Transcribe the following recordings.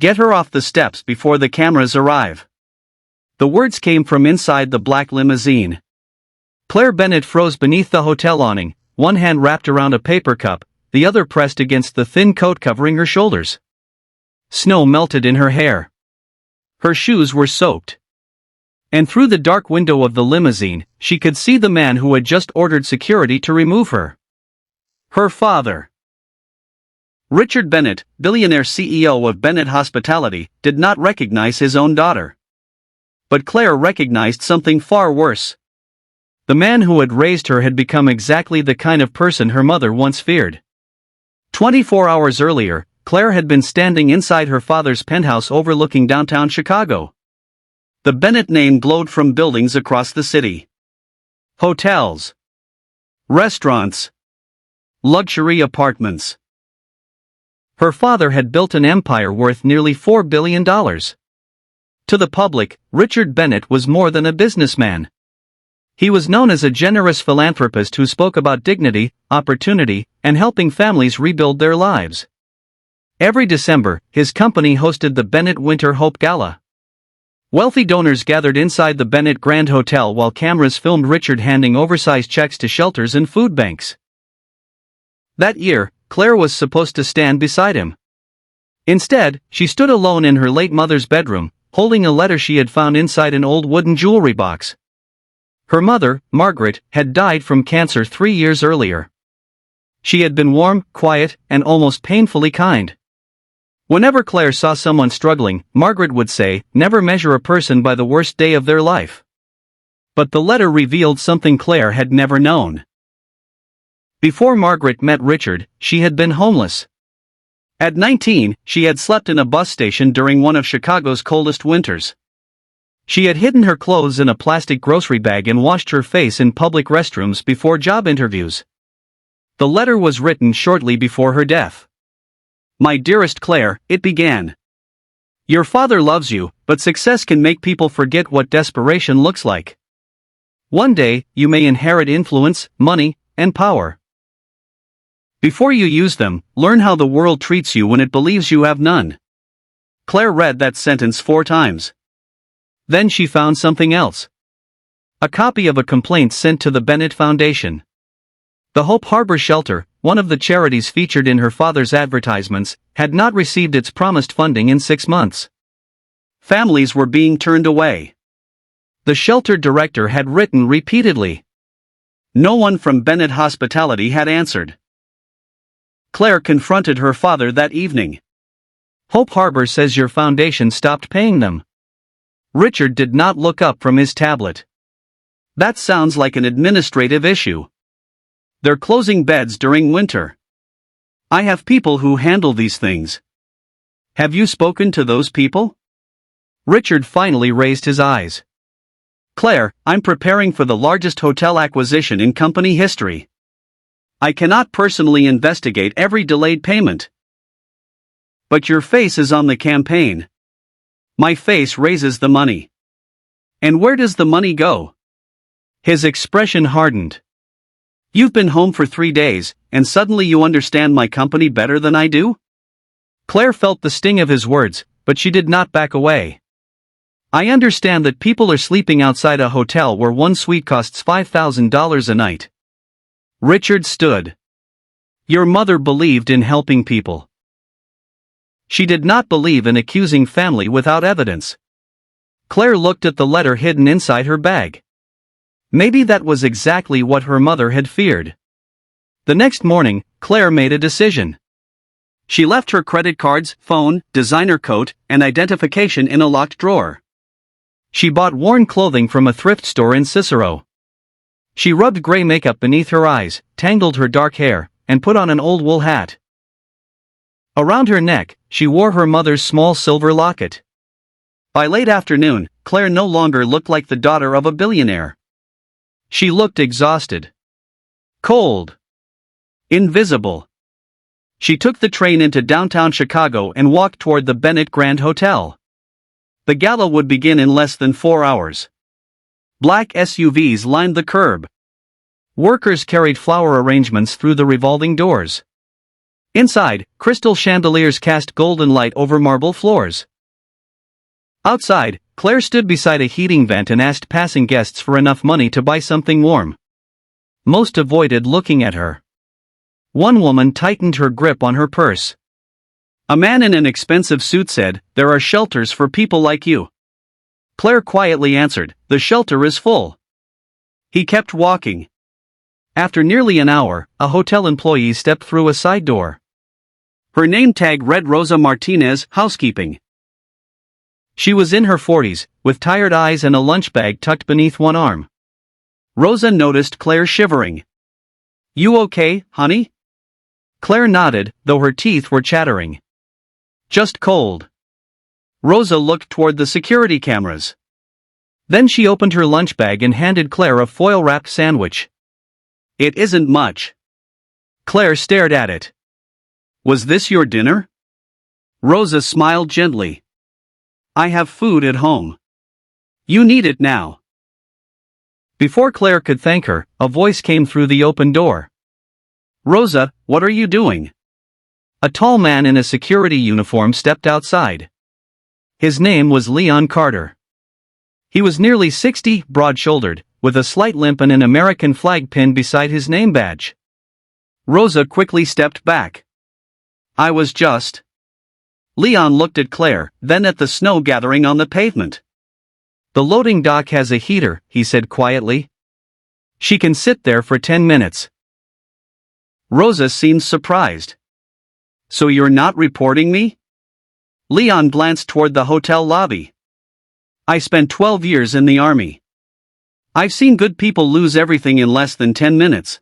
"Get her off the steps before the cameras arrive." The words came from inside the black limousine. Claire Bennett froze beneath the hotel awning, one hand wrapped around a paper cup, the other pressed against the thin coat covering her shoulders. Snow melted in her hair. Her shoes were soaked. And through the dark window of the limousine, she could see the man who had just ordered security to remove her. Her father. Richard Bennett, billionaire CEO of Bennett Hospitality, did not recognize his own daughter. But Claire recognized something far worse. The man who had raised her had become exactly the kind of person her mother once feared. 24 hours earlier, Claire had been standing inside her father's penthouse overlooking downtown Chicago. The Bennett name glowed from buildings across the city. Hotels. Restaurants. Luxury apartments. Her father had built an empire worth nearly $4 billion. To the public, Richard Bennett was more than a businessman. He was known as a generous philanthropist who spoke about dignity, opportunity, and helping families rebuild their lives. Every December, his company hosted the Bennett Winter Hope Gala. Wealthy donors gathered inside the Bennett Grand Hotel while cameras filmed Richard handing oversized checks to shelters and food banks. That year, Claire was supposed to stand beside him. Instead, she stood alone in her late mother's bedroom, holding a letter she had found inside an old wooden jewelry box. Her mother, Margaret, had died from cancer 3 years earlier. She had been warm, quiet, and almost painfully kind. Whenever Claire saw someone struggling, Margaret would say, "Never measure a person by the worst day of their life." But the letter revealed something Claire had never known. Before Margaret met Richard, she had been homeless. At 19, she had slept in a bus station during one of Chicago's coldest winters. She had hidden her clothes in a plastic grocery bag and washed her face in public restrooms before job interviews. The letter was written shortly before her death. "My dearest Claire," it began. "Your father loves you, but success can make people forget what desperation looks like. One day, you may inherit influence, money, and power. Before you use them, learn how the world treats you when it believes you have none." Claire read that sentence 4 times. Then she found something else. A copy of a complaint sent to the Bennett Foundation. The Hope Harbor Shelter, one of the charities featured in her father's advertisements, had not received its promised funding in 6 months. Families were being turned away. The shelter director had written repeatedly. No one from Bennett Hospitality had answered. Claire confronted her father that evening. "Hope Harbor says your foundation stopped paying them." Richard did not look up from his tablet. "That sounds like an administrative issue. They're closing beds during winter. I have people who handle these things. Have you spoken to those people?" Richard finally raised his eyes. "Claire, I'm preparing for the largest hotel acquisition in company history. I cannot personally investigate every delayed payment. But your face is on the campaign. My face raises the money. And where does the money go?" His expression hardened. "You've been home for 3 days, and suddenly you understand my company better than I do?" Claire felt the sting of his words, but she did not back away. "I understand that people are sleeping outside a hotel where one suite costs $5,000 a night." Richard stood. "Your mother believed in helping people. She did not believe in accusing family without evidence." Claire looked at the letter hidden inside her bag. Maybe that was exactly what her mother had feared. The next morning, Claire made a decision. She left her credit cards, phone, designer coat, and identification in a locked drawer. She bought worn clothing from a thrift store in Cicero. She rubbed gray makeup beneath her eyes, tangled her dark hair, and put on an old wool hat. Around her neck, she wore her mother's small silver locket. By late afternoon, Claire no longer looked like the daughter of a billionaire. She looked exhausted. Cold. Invisible. She took the train into downtown Chicago and walked toward the Bennett Grand Hotel. The gala would begin in less than 4 hours. Black SUVs lined the curb. Workers carried flower arrangements through the revolving doors. Inside, crystal chandeliers cast golden light over marble floors. Outside, Claire stood beside a heating vent and asked passing guests for enough money to buy something warm. Most avoided looking at her. One woman tightened her grip on her purse. A man in an expensive suit said, "There are shelters for people like you." Claire quietly answered, "The shelter is full." He kept walking. After nearly an hour, a hotel employee stepped through a side door. Her name tag read Rosa Martinez, housekeeping. She was in her 40s, with tired eyes and a lunch bag tucked beneath one arm. Rosa noticed Claire shivering. "You okay, honey?" Claire nodded, though her teeth were chattering. "Just cold." Rosa looked toward the security cameras. Then she opened her lunch bag and handed Claire a foil-wrapped sandwich. "It isn't much." Claire stared at it. "Was this your dinner?" Rosa smiled gently. "I have food at home. You need it now." Before Claire could thank her, a voice came through the open door. "Rosa, what are you doing?" A tall man in a security uniform stepped outside. His name was Leon Carter. He was nearly 60, broad-shouldered, with a slight limp and an American flag pinned beside his name badge. Rosa quickly stepped back. "I was just..." Leon looked at Claire, then at the snow gathering on the pavement. "The loading dock has a heater," he said quietly. "She can sit there for 10 minutes. Rosa seemed surprised. "So you're not reporting me?" Leon glanced toward the hotel lobby. "I spent 12 years in the army. I've seen good people lose everything in less than 10 minutes.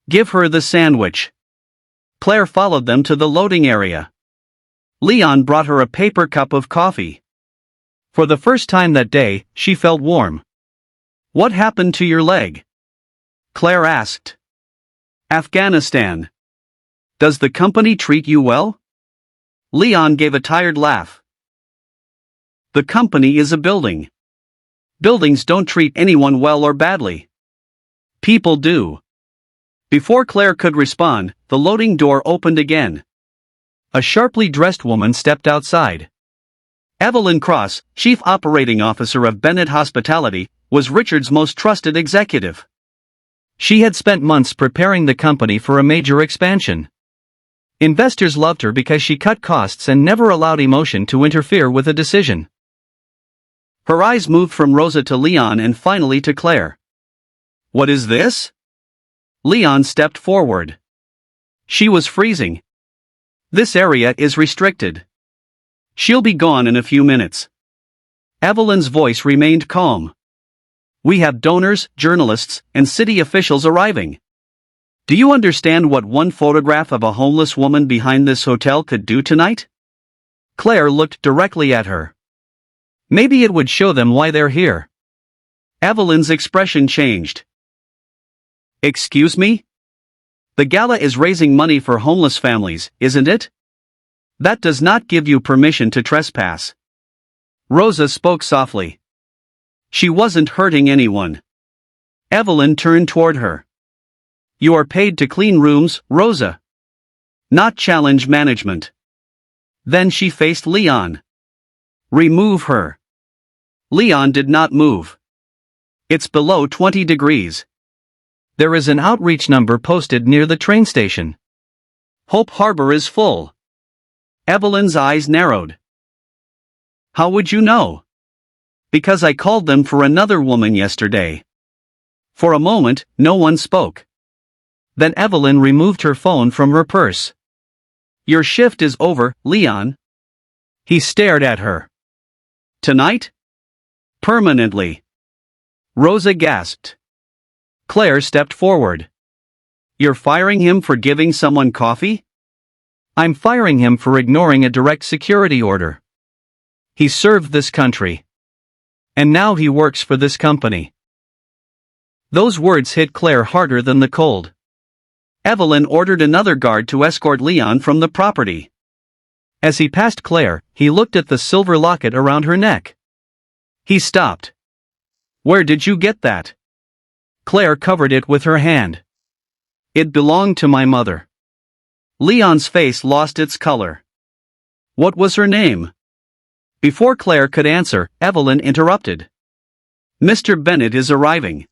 Give her the sandwich." Claire followed them to the loading area. Leon brought her a paper cup of coffee. For the first time that day, she felt warm. "What happened to your leg?" Claire asked. "Afghanistan. Does the company treat you well?" Leon gave a tired laugh. "The company is a building. Buildings don't treat anyone well or badly. People do." Before Claire could respond, the loading door opened again. A sharply dressed woman stepped outside. Evelyn Cross, Chief Operating Officer of Bennett Hospitality, was Richard's most trusted executive. She had spent months preparing the company for a major expansion. Investors loved her because she cut costs and never allowed emotion to interfere with a decision. Her eyes moved from Rosa to Leon and finally to Claire. "What is this?" Leon stepped forward. She was freezing. "This area is restricted. She'll be gone in a few minutes." Evelyn's voice remained calm. "We have donors, journalists, and city officials arriving. Do you understand what one photograph of a homeless woman behind this hotel could do tonight?" Claire looked directly at her. "Maybe it would show them why they're here." Evelyn's expression changed. "Excuse me? The gala is raising money for homeless families, isn't it? That does not give you permission to trespass." Rosa spoke softly. She wasn't hurting anyone. Evelyn turned toward her. "You are paid to clean rooms, Rosa. Not challenge management." Then she faced Leon. "Remove her." Leon did not move. "It's below 20 degrees. There is an outreach number posted near the train station. Hope Harbor is full." Evelyn's eyes narrowed. "How would you know?" "Because I called them for another woman yesterday." For a moment, no one spoke. Then Evelyn removed her phone from her purse. "Your shift is over, Leon." He stared at her. "Tonight? Permanently." Rosa gasped. Claire stepped forward. "You're firing him for giving someone coffee?" "I'm firing him for ignoring a direct security order. He served this country. And now he works for this company." Those words hit Claire harder than the cold. Evelyn ordered another guard to escort Leon from the property. As he passed Claire, he looked at the silver locket around her neck. He stopped. "Where did you get that?" Claire covered it with her hand. "It belonged to my mother." Leon's face lost its color. What was her name? Before Claire could answer, Evelyn interrupted. Mr. Bennett is arriving.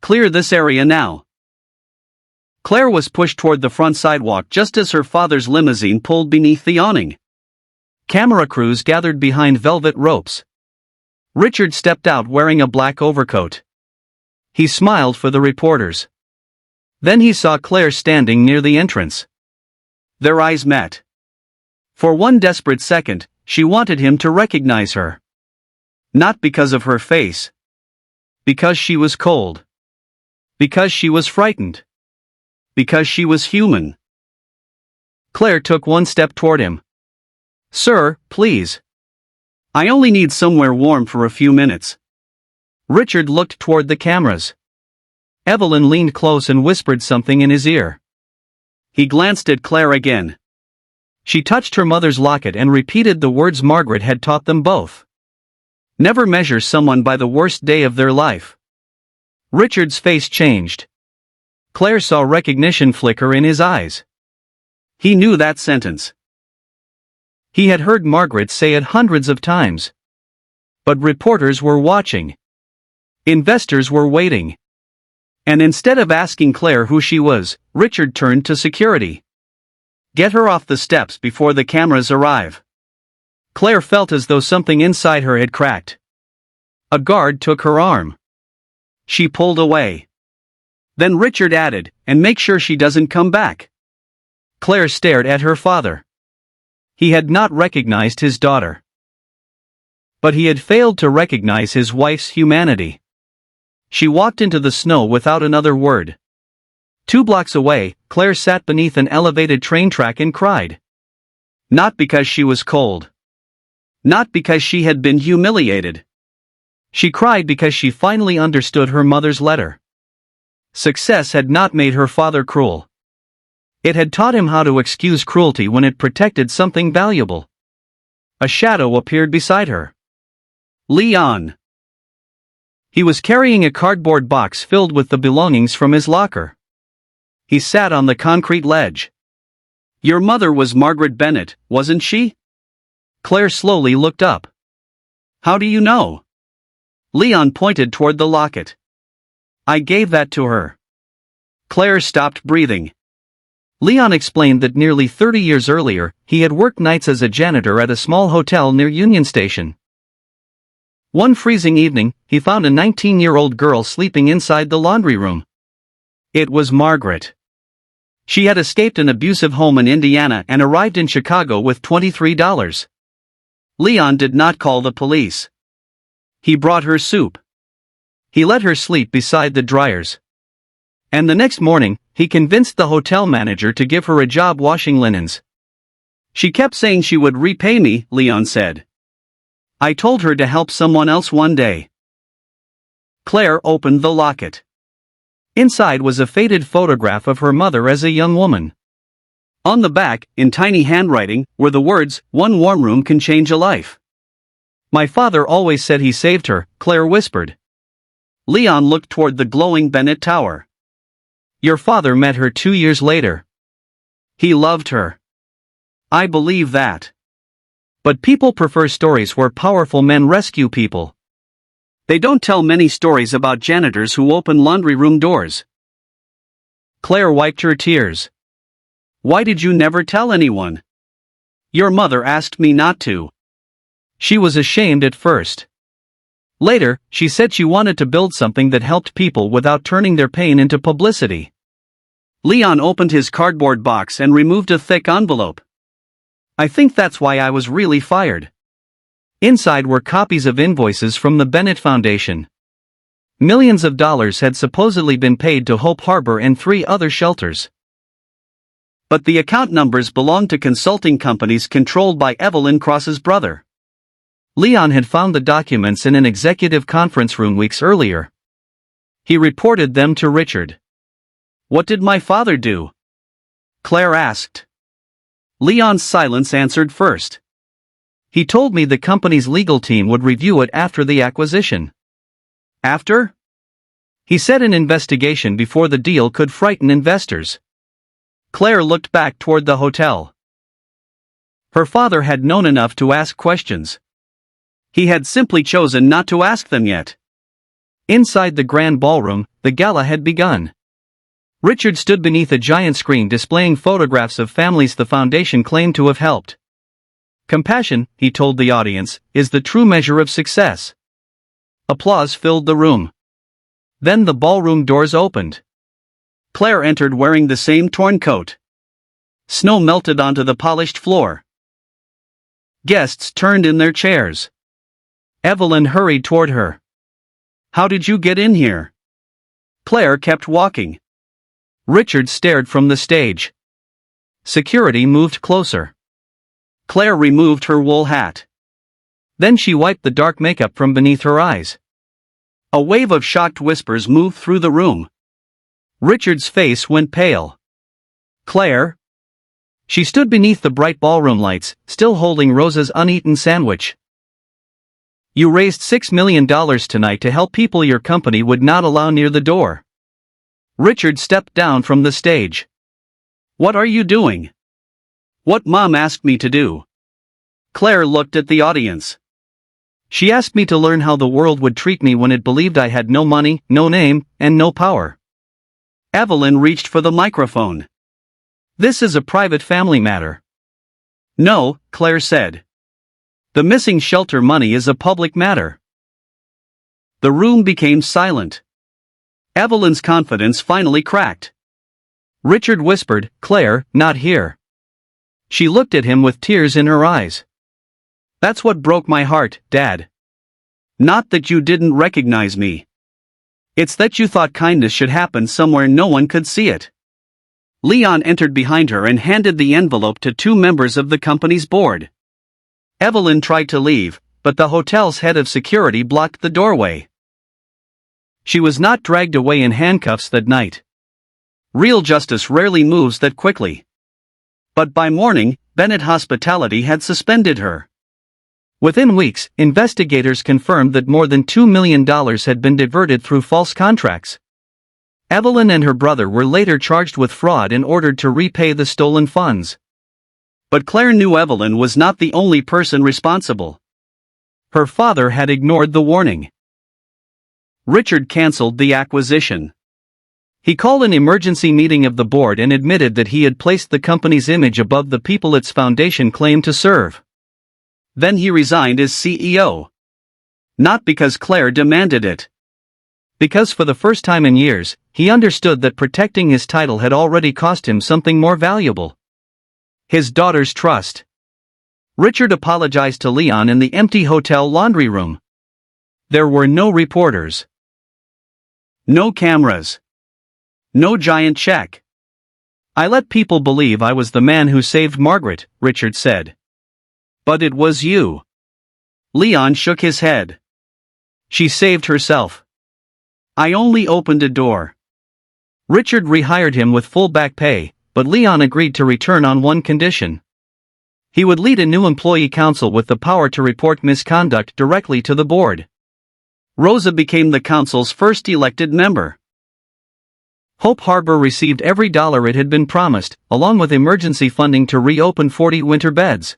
Clear this area now. Claire was pushed toward the front sidewalk just as her father's limousine pulled beneath the awning. Camera crews gathered behind velvet ropes. Richard stepped out wearing a black overcoat. He smiled for the reporters. Then he saw Claire standing near the entrance. Their eyes met. For one desperate second, she wanted him to recognize her. Not because of her face. Because she was cold. Because she was frightened. Because she was human. Claire took one step toward him. Sir, please. I only need somewhere warm for a few minutes. Richard looked toward the cameras. Evelyn leaned close and whispered something in his ear. He glanced at Claire again. She touched her mother's locket and repeated the words Margaret had taught them both. Never measure someone by the worst day of their life. Richard's face changed. Claire saw recognition flicker in his eyes. He knew that sentence. He had heard Margaret say it hundreds of times. But reporters were watching. Investors were waiting. And instead of asking Claire who she was, Richard turned to security. Get her off the steps before the cameras arrive. Claire felt as though something inside her had cracked. A guard took her arm. She pulled away. Then Richard added, and make sure she doesn't come back. Claire stared at her father. He had not recognized his daughter. But he had failed to recognize his wife's humanity. She walked into the snow without another word. 2 blocks away, Claire sat beneath an elevated train track and cried. Not because she was cold. Not because she had been humiliated. She cried because she finally understood her mother's letter. Success had not made her father cruel. It had taught him how to excuse cruelty when it protected something valuable. A shadow appeared beside her. Leon. He was carrying a cardboard box filled with the belongings from his locker. He sat on the concrete ledge. Your mother was Margaret Bennett, wasn't she? Claire slowly looked up. How do you know? Leon pointed toward the locket. I gave that to her. Claire stopped breathing. Leon explained that nearly 30 years earlier, he had worked nights as a janitor at a small hotel near Union Station. One freezing evening, he found a 19-year-old girl sleeping inside the laundry room. It was Margaret. She had escaped an abusive home in Indiana and arrived in Chicago with $23. Leon did not call the police. He brought her soup. He let her sleep beside the dryers. And the next morning, he convinced the hotel manager to give her a job washing linens. She kept saying she would repay me, Leon said. I told her to help someone else one day. Claire opened the locket. Inside was a faded photograph of her mother as a young woman. On the back, in tiny handwriting, were the words, "One warm room can change a life." My father always said he saved her, Claire whispered. Leon looked toward the glowing Bennett Tower. Your father met her 2 years later. He loved her. I believe that. But people prefer stories where powerful men rescue people. They don't tell many stories about janitors who open laundry room doors. Claire wiped her tears. Why did you never tell anyone? Your mother asked me not to. She was ashamed at first. Later, she said she wanted to build something that helped people without turning their pain into publicity. Leon opened his cardboard box and removed a thick envelope. I think that's why I was really fired. Inside were copies of invoices from the Bennett Foundation. Millions of dollars had supposedly been paid to Hope Harbor and 3 other shelters. But the account numbers belonged to consulting companies controlled by Evelyn Cross's brother. Leon had found the documents in an executive conference room weeks earlier. He reported them to Richard. What did my father do? Claire asked. Leon's silence answered first. He told me the company's legal team would review it after the acquisition. After? He said an investigation before the deal could frighten investors. Claire looked back toward the hotel. Her father had known enough to ask questions. He had simply chosen not to ask them yet. Inside the grand ballroom, the gala had begun. Richard stood beneath a giant screen displaying photographs of families the foundation claimed to have helped. Compassion, he told the audience, is the true measure of success. Applause filled the room. Then the ballroom doors opened. Claire entered wearing the same torn coat. Snow melted onto the polished floor. Guests turned in their chairs. Evelyn hurried toward her. "How did you get in here?" Claire kept walking. Richard stared from the stage. Security moved closer. Claire removed her wool hat. Then she wiped the dark makeup from beneath her eyes. A wave of shocked whispers moved through the room. Richard's face went pale. "Claire?" She stood beneath the bright ballroom lights, still holding Rosa's uneaten sandwich. "You raised $6 million tonight to help people your company would not allow near the door." Richard stepped down from the stage. "What are you doing?" "What Mom asked me to do." Claire looked at the audience. "She asked me to learn how the world would treat me when it believed I had no money, no name, and no power." Evelyn reached for the microphone. "This is a private family matter." "No," Claire said. "The missing shelter money is a public matter." The room became silent. Evelyn's confidence finally cracked. Richard whispered, "Claire, not here." She looked at him with tears in her eyes. "That's what broke my heart, Dad. Not that you didn't recognize me. It's that you thought kindness should happen somewhere no one could see it." Leon entered behind her and handed the envelope to two members of the company's board. Evelyn tried to leave, but the hotel's head of security blocked the doorway. She was not dragged away in handcuffs that night. Real justice rarely moves that quickly. But by morning, Bennett Hospitality had suspended her. Within weeks, investigators confirmed that more than $2 million had been diverted through false contracts. Evelyn and her brother were later charged with fraud and ordered to repay the stolen funds. But Claire knew Evelyn was not the only person responsible. Her father had ignored the warning. Richard canceled the acquisition. He called an emergency meeting of the board and admitted that he had placed the company's image above the people its foundation claimed to serve. Then he resigned as CEO. Not because Claire demanded it. Because for the first time in years, he understood that protecting his title had already cost him something more valuable. His daughter's trust. Richard apologized to Leon in the empty hotel laundry room. There were no reporters. No cameras. No giant check. "I let people believe I was the man who saved Margaret," Richard said. "But it was you." Leon shook his head. "She saved herself. I only opened a door." Richard rehired him with full back pay, but Leon agreed to return on one condition. He would lead a new employee council with the power to report misconduct directly to the board. Rosa became the council's first elected member. Hope Harbor received every dollar it had been promised, along with emergency funding to reopen 40 winter beds.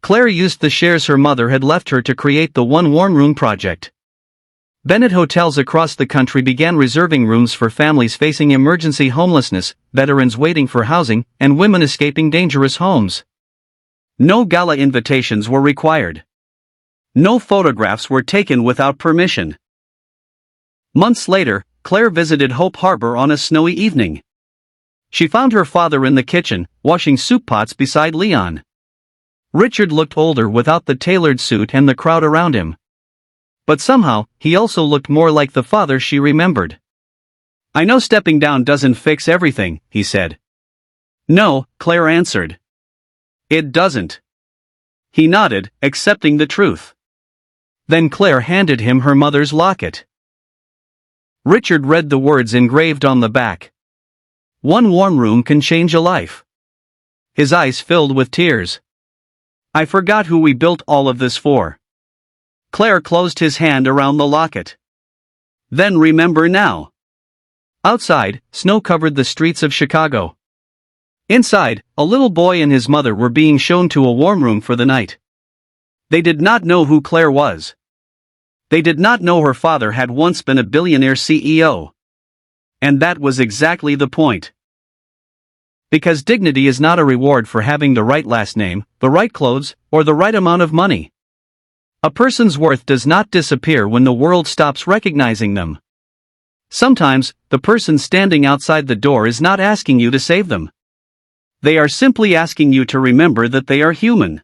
Claire used the shares her mother had left her to create the One Warm Room project. Bennett hotels across the country began reserving rooms for families facing emergency homelessness, veterans waiting for housing, and women escaping dangerous homes. No gala invitations were required. No photographs were taken without permission. Months later, Claire visited Hope Harbor on a snowy evening. She found her father in the kitchen, washing soup pots beside Leon. Richard looked older without the tailored suit and the crowd around him. But somehow, he also looked more like the father she remembered. "I know stepping down doesn't fix everything," he said. "No," Claire answered. "It doesn't." He nodded, accepting the truth. Then Claire handed him her mother's locket. Richard read the words engraved on the back. "One warm room can change a life." His eyes filled with tears. "I forgot who we built all of this for." Claire closed his hand around the locket. "Then remember now." Outside, snow covered the streets of Chicago. Inside, a little boy and his mother were being shown to a warm room for the night. They did not know who Claire was. They did not know her father had once been a billionaire CEO. And that was exactly the point. Because dignity is not a reward for having the right last name, the right clothes, or the right amount of money. A person's worth does not disappear when the world stops recognizing them. Sometimes, the person standing outside the door is not asking you to save them. They are simply asking you to remember that they are human.